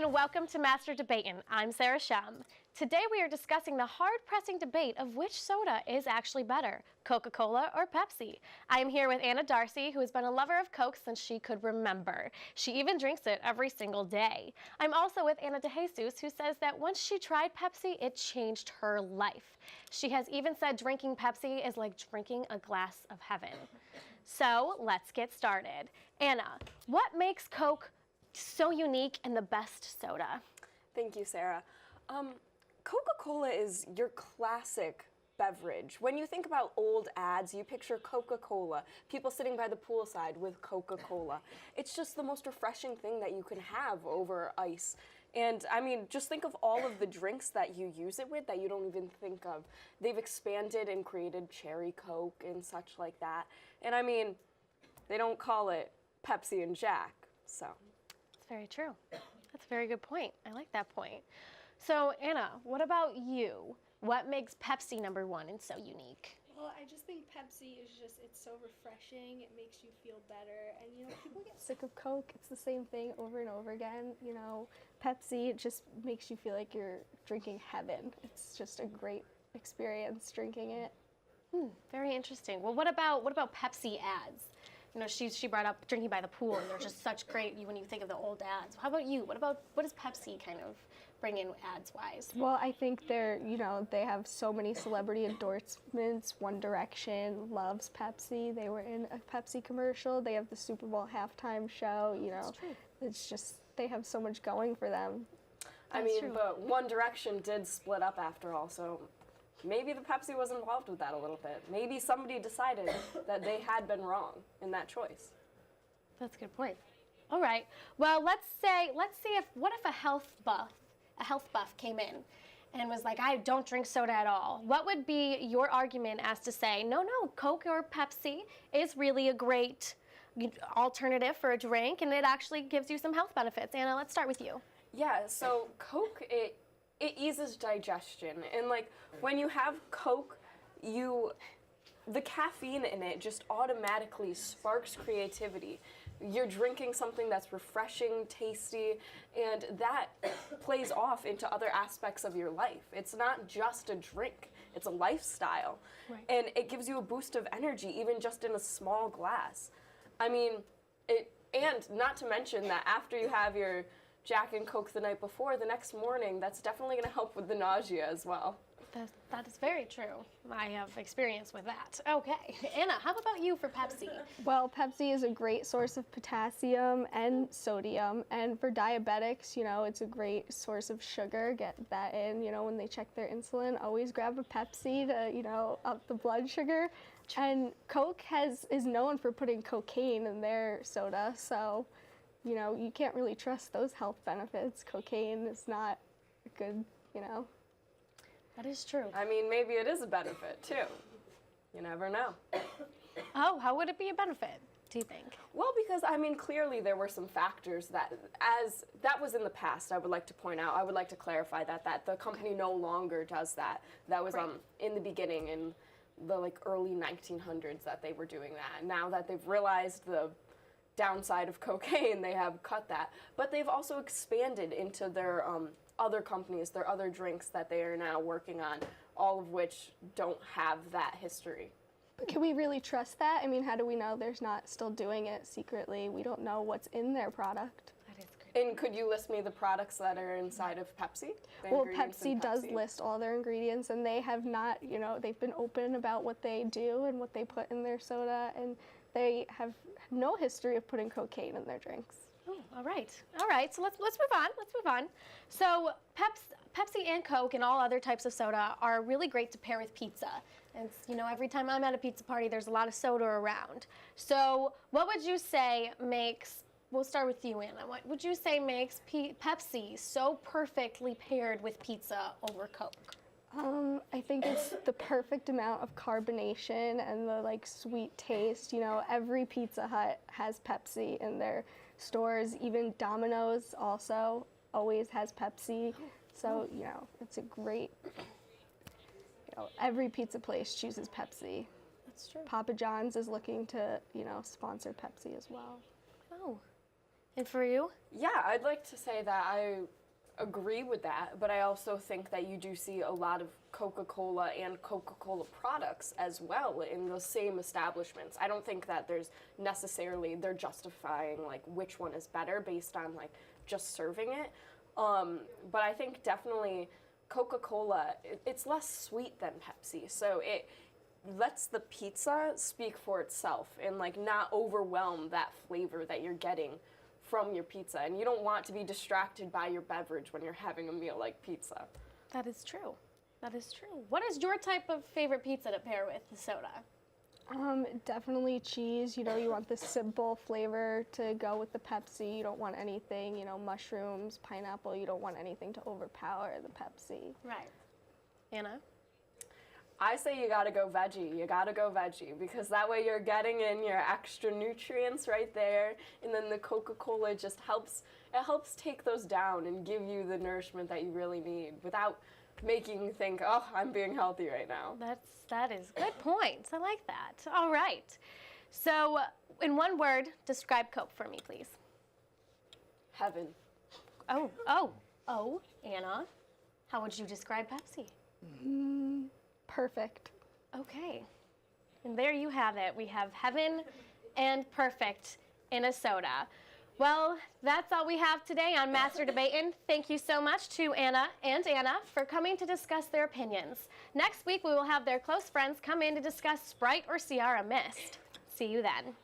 and welcome to Master Debatin'. I'm Sarah Shum. Today we are discussing the hard-pressing debate of which soda is actually better, Coca-Cola or Pepsi. I am here with Anna Darcy, who has been a lover of Coke since she could remember. She even drinks it every single day. I'm also with Anna DeJesus, who says that once she tried Pepsi, it changed her life. She has even said drinking Pepsi is like drinking a glass of heaven. So let's get started. Anna, what makes Coke so unique and the best soda? Thank you, Sarah. Coca-Cola is your classic beverage. When you think about old ads, you picture Coca-Cola, people sitting by the poolside with Coca-Cola. It's just the most refreshing thing that you can have over ice. And I mean, just think of all of the drinks that you use it with that you don't even think of. They've expanded and created cherry Coke and such like that. And I mean, they don't call it Pepsi and Jack, so. That's very true. That's a very good point. I like that point. So Anna, what about you? What makes Pepsi number one and so unique? Well, I just think Pepsi is it's so refreshing. It makes you feel better. And, people get sick of Coke. It's the same thing over and over again. Pepsi, it just makes you feel like you're drinking heaven. It's just a great experience drinking it. Very interesting. Well, what about Pepsi ads? She brought up drinking by the pool, and they're just such great when you think of the old ads. How about you? What does Pepsi kind of bring in ads-wise? Well, I think they have so many celebrity endorsements. One Direction loves Pepsi. They were in a Pepsi commercial. They have the Super Bowl halftime show. That's true. It's just, they have so much going for them. But One Direction did split up after all, so maybe the Pepsi was involved with that a little bit. Maybe somebody decided that they had been wrong in that choice. That's a good point. All right. Well, let's see what if a health buff came in and was like, I don't drink soda at all. What would be your argument as to say, no, Coke or Pepsi is really a great alternative for a drink, and it actually gives you some health benefits? Anna, let's start with you. Yeah, so Coke, it eases digestion. And when you have Coke, the caffeine in it just automatically sparks creativity. You're drinking something that's refreshing, tasty, and that plays off into other aspects of your life. It's not just a drink, it's a lifestyle. Right. And it gives you a boost of energy, even just in a small glass. And not to mention that after you have your Jack and Coke the night before, the next morning, that's definitely going to help with the nausea as well. That is very true. I have experience with that. Okay. Anna, how about you for Pepsi? Well, Pepsi is a great source of potassium and sodium, and for diabetics, it's a great source of sugar. Get that in, when they check their insulin, always grab a Pepsi to, up the blood sugar. And Coke is known for putting cocaine in their soda, so you can't really trust those health benefits. Cocaine is not good, That is true. Maybe it is a benefit, too. You never know. Oh, how would it be a benefit, do you think? Well, because, clearly there were some factors that was in the past, I would like to point out. I would like to clarify that the company no longer does that. That was in the beginning, in the early 1900s that they were doing that. Now that they've realized the downside of cocaine, they have cut that. But they've also expanded into their other companies, their other drinks that they are now working on, all of which don't have that history. But can we really trust that? How do we know they're not still doing it secretly? We don't know what's in their product. That is great. And could you list me the products that are inside of Pepsi? Well, Pepsi does list all their ingredients, and they have not, they've been open about what they do and what they put in their soda, and they have no history of putting cocaine in their drinks. Oh, all right. So let's move on. So Pepsi and Coke and all other types of soda are really great to pair with pizza. And every time I'm at a pizza party, there's a lot of soda around. So what would you say we'll start with you, Anna. What would you say makes Pepsi so perfectly paired with pizza over Coke? I think it's the perfect amount of carbonation and the sweet taste. Every Pizza Hut has Pepsi in their stores. Even Domino's also always has Pepsi. So, it's a great, every pizza place chooses Pepsi. That's true. Papa John's is looking to, sponsor Pepsi as well. Oh, And for you? Yeah, I'd like to say that I agree with that, but I also think that you do see a lot of Coca-Cola and Coca-Cola products as well in those same establishments. I don't think that they're justifying like which one is better based on like just serving it. But I think definitely Coca-Cola, it's less sweet than Pepsi, so it lets the pizza speak for itself and like not overwhelm that flavor that you're getting from your pizza. And you don't want to be distracted by your beverage when you're having a meal like pizza. That is true. That is true. What is your type of favorite pizza to pair with the soda? Definitely cheese. You know, you want the simple flavor to go with the Pepsi. You don't want anything, you know, mushrooms, pineapple. You don't want anything to overpower the Pepsi. Right. Anna? I say you gotta go veggie. You gotta go veggie because that way you're getting in your extra nutrients right there, and then the Coca-Cola just helps take those down and give you the nourishment that you really need without making you think, oh, I'm being healthy right now. That is good points. I like that. All right. So, in one word, describe Coke for me, please. Heaven. Oh, Anna, how would you describe Pepsi? Perfect. Okay. And there you have it. We have heaven and perfect in a soda. Well, that's all we have today on Master Debatin'. Thank you so much to Anna and Anna for coming to discuss their opinions. Next week, we will have their close friends come in to discuss Sprite or Sierra Mist. See you then.